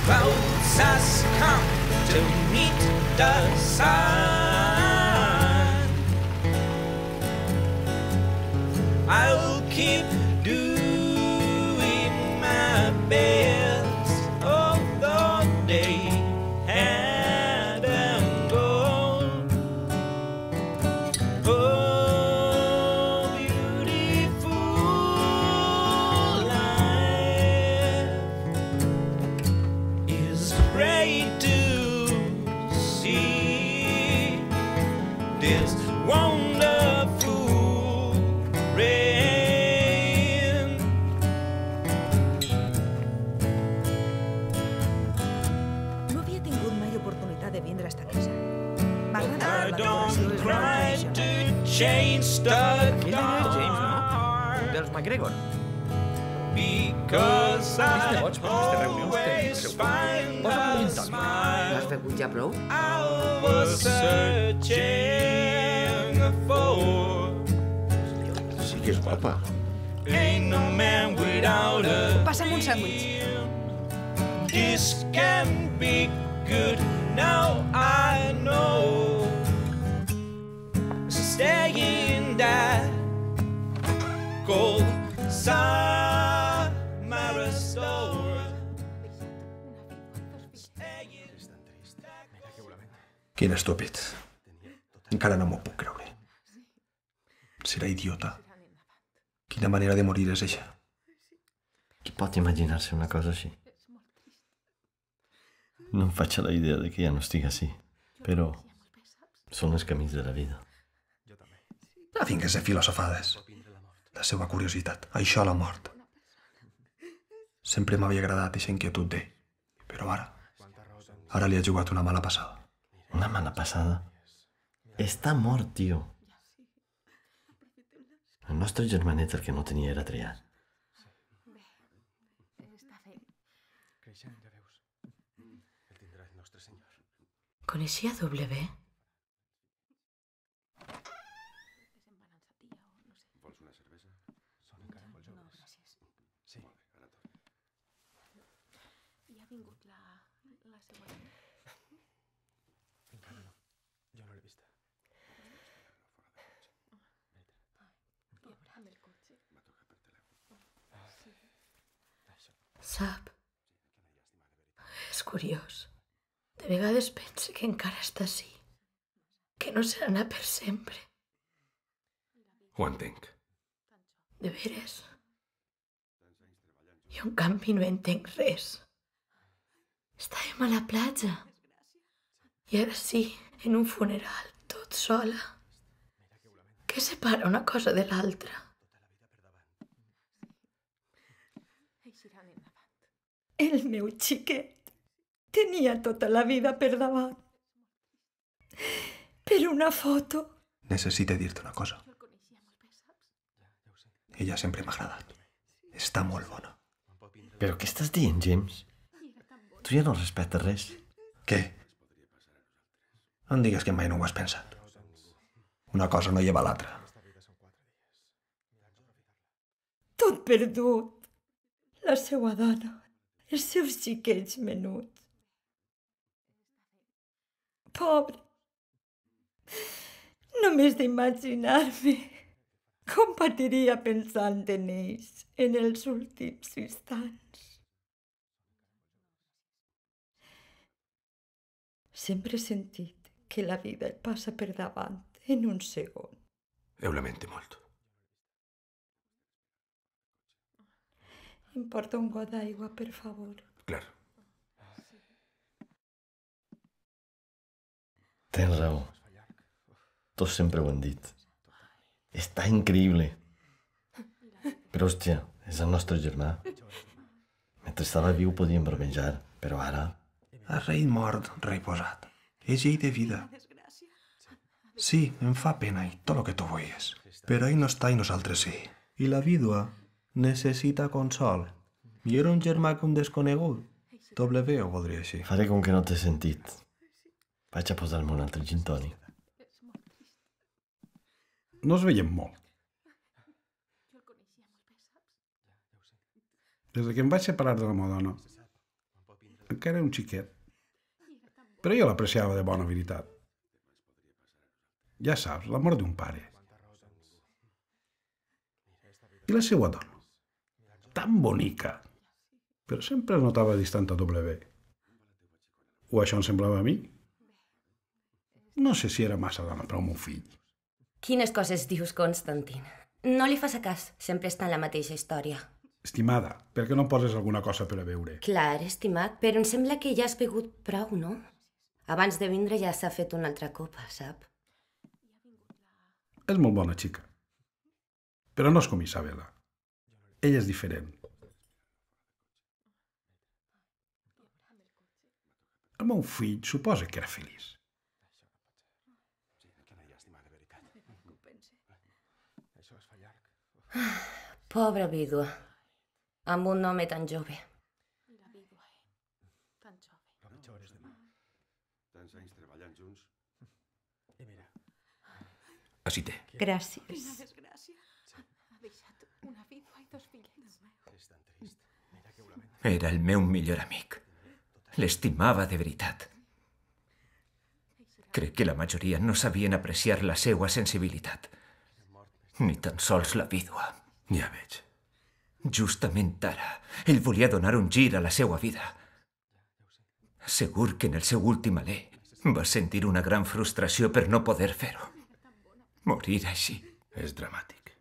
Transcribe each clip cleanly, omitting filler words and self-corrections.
clouds has come to meet the sun. I'll keep doing my best, although they had and gone. Oh, beautiful life is great to see this wonderful rain. No havia tingut mai l'oportunitat de vindre a esta casa. M'agrada I la don't decoració i cry la to change the Ell és James, no? dark, Dels McGregor. because Viste I boig per aquestes reunions tenen el always seu find Posa'm un a gin tònic. smile. L'has begut ja prou? I was searching for. Sí que és guapa. Ain't no man without a Passa'm un sàndwich. This can be good. Now I know. Staying that cold summer store. Quin estúpid. Encara no m'ho puc creure. Serà idiota. Quina manera de morir és eixa? Qui pot imaginar-se una cosa així? No em faig a la idea de que ja no estigui així, però són els camins de la vida. No vingues a filosofades. La seva curiositat. Això la mort. Sempre m'havia agradat aquesta inquietud d'ell. Però ara li ha jugat una mala passada. Una mala passada? Està mort, tio. El nostre germanet el que no tenia era triat. Coneixia W? Sap? És curiós. De vegades pense que encara està així. Que no serà anar per sempre. Ho entenc. De veres. Jo, en canvi, no entenc res. Estàvem a la platja. I ara sí, en un funeral, tot sola. Què separa una cosa de l'altra? El meu xiquet tenia tota la vida per davant. Per una foto. Necessite dir-te una cosa. Ella sempre m'ha agradat. Està molt bona. Però què estàs dient, James? Tu ja no respectes res. Què? No em digues que mai no ho has pensat. Una cosa no lleva l'altra. Tot perdut. La seva dona. Els seus xiquets menuts. Pobre. Només d'imaginar-me com patiria pensant en ells en els últims instants. Sempre he sentit que la vida el passa per davant en un segon. Ho lamento molt. Em porta un got d'aigua, per favor. Clar. Tens raó. Tots sempre ho han dit. Està increïble. Però, hòstia, és el nostre germà. Mentre estava viu podíem bromejar, però ara... El rei mort, rei posat. És llei de vida. Sí, em fa pena i tot el que tu vulguis. Però ell no està i nosaltres sí. I la vídua necessita consol. I era un germà que un desconegut. W ho voldria així. Faré com que no t'he sentit. Vaig a posar-me un altre gin tònic. No es veiem molt. Des que em vaig separar de la meva dona, Encara era un xiquet. Però jo l'apreciava de bona veritat. Ja saps, l'amor d'un pare. I la seva dona. Tan bonica. Però sempre es notava distant a W. O això em semblava a mi? No sé si era massa dona per al meu fill. Quines coses dius, Constantin? No li fas a cas, sempre està en la mateixa història. Estimada, per què no em poses alguna cosa per a beure? Clar, estimat, però em sembla que ja has begut prou, no? Abans de vindre ja s'ha fet una altra copa, sap? És molt bona xica. Però no és com Isabela. Ella és diferent. El meu fill suposa que era feliç. Pobra vídua, amb un home tan jove. Així té. Gràcies. Era el meu millor amic. L'estimava de veritat. Crec que la majoria no sabien apreciar la seva sensibilitat. Ni tan sols la vídua. Ja veig. Justament ara, ell volia donar un gir a la seva vida. Segur que en el seu últim alè va sentir una gran frustració per no poder fer-ho. Morir així. És dramàtic.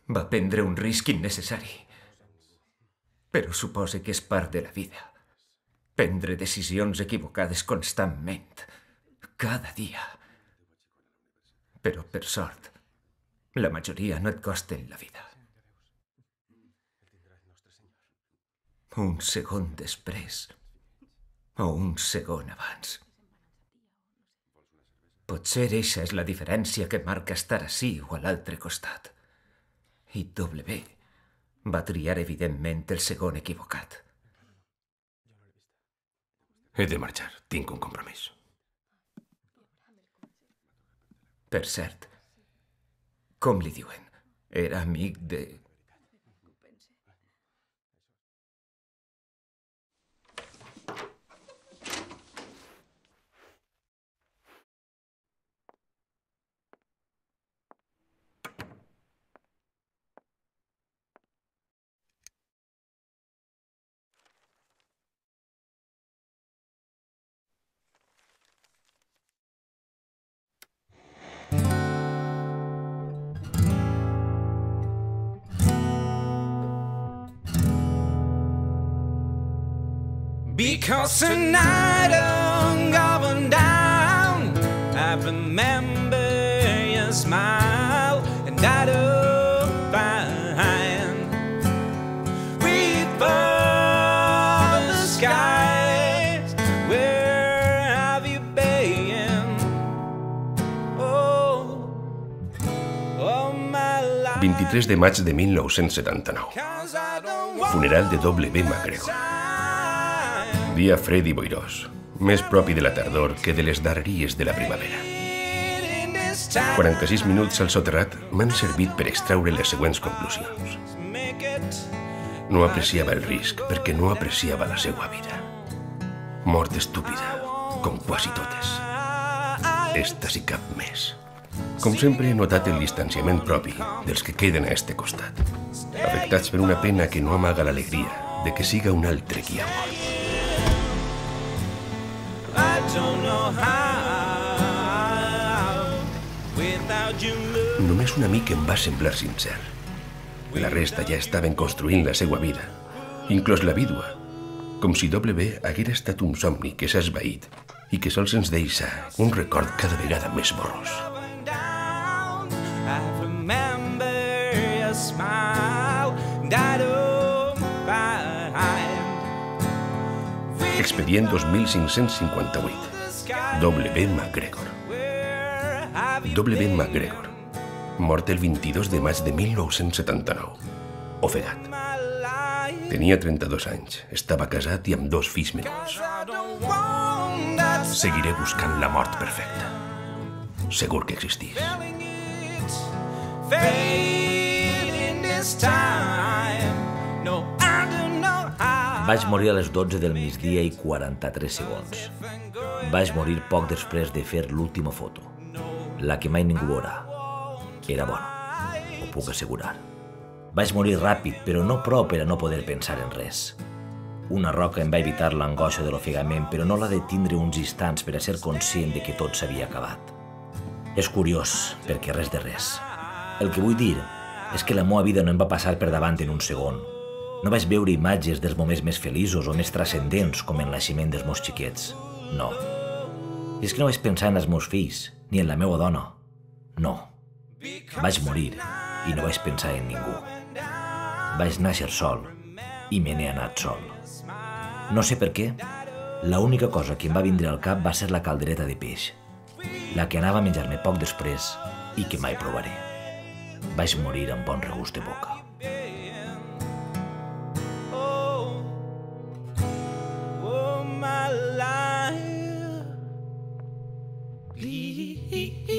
Va prendre un risc innecessari. Però supose que és part de la vida. Prendre decisions equivocades constantment. Cada dia. Però, per sort, la majoria no et costen la vida. Un segon després o un segon abans. Potser eixa és la diferència que marca estar ací o a l'altre costat. I W va triar, evidentment, el segon equivocat. He de marxar. Tinc un compromís. Per cert, com li diuen? Era amic de... Because tonight I'm going down. I remember your smile, and I don't find with all the skies. Where have you been? Oh, all my life. 23 de maig de 1979. 'Cause I don't want Funeral de W. McGregor. Dia fred i boirós, més propi de la tardor que de les darreries de la primavera. 46 minuts al soterrat m'han servit per extraure les següents conclusions. No apreciava el risc perquè no apreciava la seva vida. Mort estúpida, com quasi totes. Esta sí cap més. Com sempre he notat el distanciament propi dels que queden a este costat, afectats per una pena que no amaga l'alegria de que siga un altre qui ha mort. Només un amic em va semblar sincer. La resta ja estaven construint la seva vida, inclòs la vídua, com si W haguera estat un somni que s'ha esvaït i que sols ens deixa un record cada vegada més borrós. Expedient 2558. W. McGregor. W. McGregor, mort el 22 de maig de 1979. Ofegat. Tenia 32 anys, estava casat i amb 2 fills menuts. Seguiré buscant la mort perfecta. Segur que existís. Fate in this time. No, I don't know how. Vaig morir a les 12 del migdia i 43 segons. Vaig morir poc després de fer l'última foto, la que mai ningú veurà. Era bona, ho puc assegurar. Vaig morir ràpid, però no prou per a no poder pensar en res. Una roca em va evitar l'angoixa de l'ofegament, però no la de tindre uns instants per a ser conscient de que tot s'havia acabat. És curiós, perquè res de res. El que vull dir és que la meva vida no em va passar per davant en un segon. No vaig veure imatges dels moments més feliços o més transcendents com el naixement dels meus xiquets. No. I és que no vaig pensar en els meus fills, ni en la meva dona. No. Vaig morir i no vaig pensar en ningú. Vaig néixer sol i me n'he anat sol. No sé per què, l'única cosa que em va vindre al cap va ser la caldereta de peix, la que anava a menjar-me poc després i que mai provaré. Vaig morir amb bon regust de boca. Please